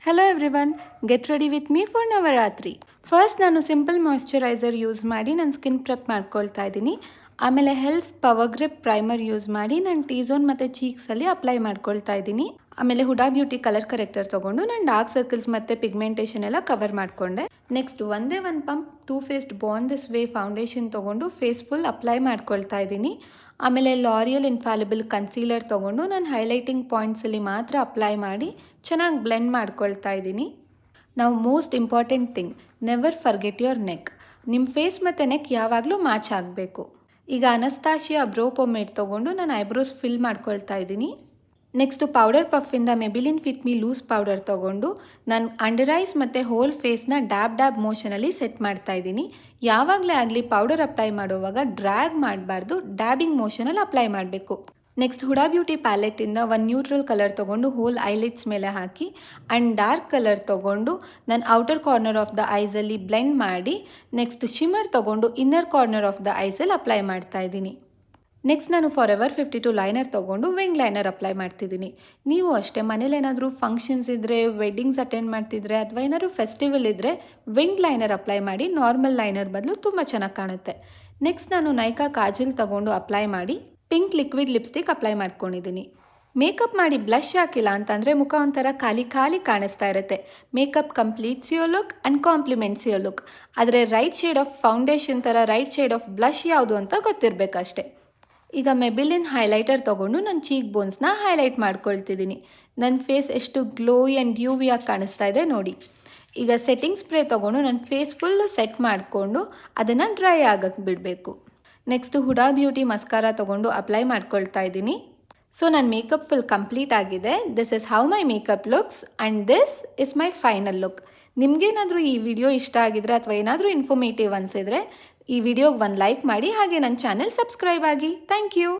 Hello everyone, get ready with me for Navaratri. First ನಾನು simple moisturiser use ಮಾಡಿ ನನ್ನ skin prep ಮಾಡ್ಕೊಳ್ತಾ ಇದ್ದೀನಿ. ಆಮೇಲೆ health power grip primer use ಮಾಡಿ ನಾನು ಟಿ ಝೋನ್ ಮತ್ತು ಚೀಕ್ಸಲ್ಲಿ ಅಪ್ಲೈ ಮಾಡ್ಕೊಳ್ತಾ ಇದ್ದೀನಿ. ಆಮೇಲೆ ಹುಡಾ ಬ್ಯೂಟಿ ಕಲರ್ ಕರೆಕ್ಟರ್ ತೊಗೊಂಡು ನಾನು ಡಾರ್ಕ್ ಸರ್ಕಲ್ಸ್ ಮತ್ತು ಪಿಗ್ಮೆಂಟೇಷನ್ ಎಲ್ಲ ಕವರ್ ಮಾಡಿಕೊಂಡೆ. ನೆಕ್ಸ್ಟ್ ಒಂದೇ ಒಂದು pump two faced Born this way foundation ತೊಗೊಂಡು ಫೇಸ್ ಫುಲ್ ಅಪ್ಲೈ ಮಾಡ್ಕೊಳ್ತಾ ಇದ್ದೀನಿ. ಆಮೇಲೆ ಲಾರಿಯಲ್ ಇನ್ಫ್ಯಾಲಿಬಲ್ ಕನ್ಸೀಲರ್ ತೊಗೊಂಡು ನಾನು ಹೈಲೈಟಿಂಗ್ ಪಾಯಿಂಟ್ಸಲ್ಲಿ ಮಾತ್ರ ಅಪ್ಲೈ ಮಾಡಿ ಚೆನ್ನಾಗಿ ಬ್ಲೆಂಡ್ ಮಾಡ್ಕೊಳ್ತಾ ಇದ್ದೀನಿ. ನಾವು most important thing, never forget your neck. ನಿಮ್ಮ ಫೇಸ್ ಮತ್ತು ನೆಕ್ ಯಾವಾಗಲೂ ಮ್ಯಾಚ್ ಆಗಬೇಕು. ಈಗ ಅನಸ್ತಾಶಿಯಾ ಬ್ರೋ ಪೊಮೇಡ್ ತೊಗೊಂಡು ನಾನು ಐಬ್ರೋಸ್ ಫಿಲ್ ಮಾಡ್ಕೊಳ್ತಾ ಇದ್ದೀನಿ. ನೆಕ್ಸ್ಟು ಪೌಡರ್ ಪಫಿಂದ Maybelline fit me loose powder ತೊಗೊಂಡು ನಾನು ಅಂಡರ್ ಐಸ್ ಮತ್ತು ಹೋಲ್ ಫೇಸ್ನ ಡ್ಯಾಬ್ ಮೋಷನಲ್ಲಿ ಸೆಟ್ ಮಾಡ್ತಾ ಇದ್ದೀನಿ. ಯಾವಾಗಲೇ ಆಗಲಿ ಪೌಡರ್ ಅಪ್ಲೈ ಮಾಡುವಾಗ ಡ್ರ್ಯಾಗ್ ಮಾಡಬಾರ್ದು, ಡ್ಯಾಬಿಂಗ್ ಮೋಷನಲ್ಲಿ ಅಪ್ಲೈ ಮಾಡಬೇಕು. ನೆಕ್ಸ್ಟ್ ಹುಡಾ ಬ್ಯೂಟಿ ಪ್ಯಾಲೆಟಿಂದ ಒಂದು ನ್ಯೂಟ್ರಲ್ ಕಲರ್ ತೊಗೊಂಡು ಹೋಲ್ ಐಲಿಟ್ಸ್ ಮೇಲೆ ಹಾಕಿ ಆ್ಯಂಡ್ ಡಾರ್ಕ್ ಕಲರ್ ತೊಗೊಂಡು ನಾನು ಔಟರ್ ಕಾರ್ನರ್ ಆಫ್ ದ ಐಸಲ್ಲಿ ಬ್ಲೆಂಡ್ ಮಾಡಿ ನೆಕ್ಸ್ಟ್ ಶಿಮ್ಮರ್ ತೊಗೊಂಡು ಇನ್ನರ್ ಕಾರ್ನರ್ ಆಫ್ ದ ಐಸಲ್ಲಿ ಅಪ್ಲೈ ಮಾಡ್ತಾ ಇದ್ದೀನಿ. ನೆಕ್ಸ್ಟ್ ನಾನು ಫಾರೆವರ್ 52 ಲೈನರ್ ತೊಗೊಂಡು ವಿಂಗ್ ಲೈನರ್ ಅಪ್ಲೈ ಮಾಡ್ತಿದ್ದೀನಿ. ನೀವು ಅಷ್ಟೇ ಮನೇಲಿ ಏನಾದರೂ ಫಂಕ್ಷನ್ಸ್ ಇದ್ದರೆ, ವೆಡ್ಡಿಂಗ್ಸ್ ಅಟೆಂಡ್ ಮಾಡ್ತಿದ್ರೆ ಅಥವಾ ಏನಾದರೂ ಫೆಸ್ಟಿವಲ್ ಇದ್ದರೆ ವಿಂಗ್ ಲೈನರ್ ಅಪ್ಲೈ ಮಾಡಿ ನಾರ್ಮಲ್ ಲೈನರ್ ಬದಲು ತುಂಬ ಚೆನ್ನಾಗಿ ಕಾಣುತ್ತೆ. ನೆಕ್ಸ್ಟ್ ನಾನು ನೈಕಾ ಕಾಜಲ್ ತೊಗೊಂಡು ಅಪ್ಲೈ ಮಾಡಿ ಪಿಂಕ್ ಲಿಕ್ವಿಡ್ ಲಿಪ್ಸ್ಟಿಕ್ ಅಪ್ಲೈ ಮಾಡ್ಕೊಂಡಿದ್ದೀನಿ. ಮೇಕಪ್ ಮಾಡಿ ಬ್ಲಷ್ ಹಾಕಿಲ್ಲ ಅಂತಂದರೆ ಮುಖ ಒಂಥರ ಖಾಲಿ ಕಾಣಿಸ್ತಾ ಇರುತ್ತೆ. Makeup completes your look and compliments your look. ಆದರೆ ರೈಟ್ ಶೇಡ್ ಆಫ್ ಫೌಂಡೇಶನ್ ಥರ ರೈಟ್ ಶೇಡ್ ಆಫ್ ಬ್ಲಷ್ ಯಾವುದು ಅಂತ ಗೊತ್ತಿರಬೇಕಷ್ಟೆ. ಈಗ ಮೆಬಿಲಿನ್ ಹೈಲೈಟರ್ ತೊಗೊಂಡು ನನ್ನ ಚೀಕ್ ಬೋನ್ಸ್ನ ಹೈಲೈಟ್ ಮಾಡ್ಕೊಳ್ತಿದ್ದೀನಿ. ನನ್ನ ಫೇಸ್ ಎಷ್ಟು ಗ್ಲೋಯಿ ಆ್ಯಂಡ್ ಡ್ಯೂವಿಯಾಗಿ ಕಾಣಿಸ್ತಾ ಇದೆ ನೋಡಿ. ಈಗ ಸೆಟ್ಟಿಂಗ್ ಸ್ಪ್ರೇ ತೊಗೊಂಡು ನನ್ನ ಫೇಸ್ ಫುಲ್ಲು ಸೆಟ್ ಮಾಡಿಕೊಂಡು ಅದನ್ನು ಡ್ರೈ ಆಗಕ್ಕೆ ಬಿಡಬೇಕು. ನೆಕ್ಸ್ಟು ಹುಡಾ ಬ್ಯೂಟಿ ಮಸ್ಕಾರ ತೊಗೊಂಡು ಅಪ್ಲೈ ಮಾಡ್ಕೊಳ್ತಾ ಇದ್ದೀನಿ. ಸೊ ನನ್ನ ಮೇಕಪ್ ಫುಲ್ ಕಂಪ್ಲೀಟ್ ಆಗಿದೆ. This is how my makeup looks and this is my final look. ನಿಮಗೇನಾದರೂ ಈ ವಿಡಿಯೋ ಇಷ್ಟ ಆಗಿದ್ರೆ ಅಥವಾ ಏನಾದರೂ ಇನ್ಫಾರ್ಮೇಟಿವ್ ಅನಿಸಿದರೆ ಈ ವಿಡಿಯೋಗೆ ಒಂದು ಲೈಕ್ ಮಾಡಿ, ಹಾಗೆ ನನ್ನ ಚಾನೆಲ್ ಸಬ್ಸ್ಕ್ರೈಬ್ ಆಗಿ. Thank you.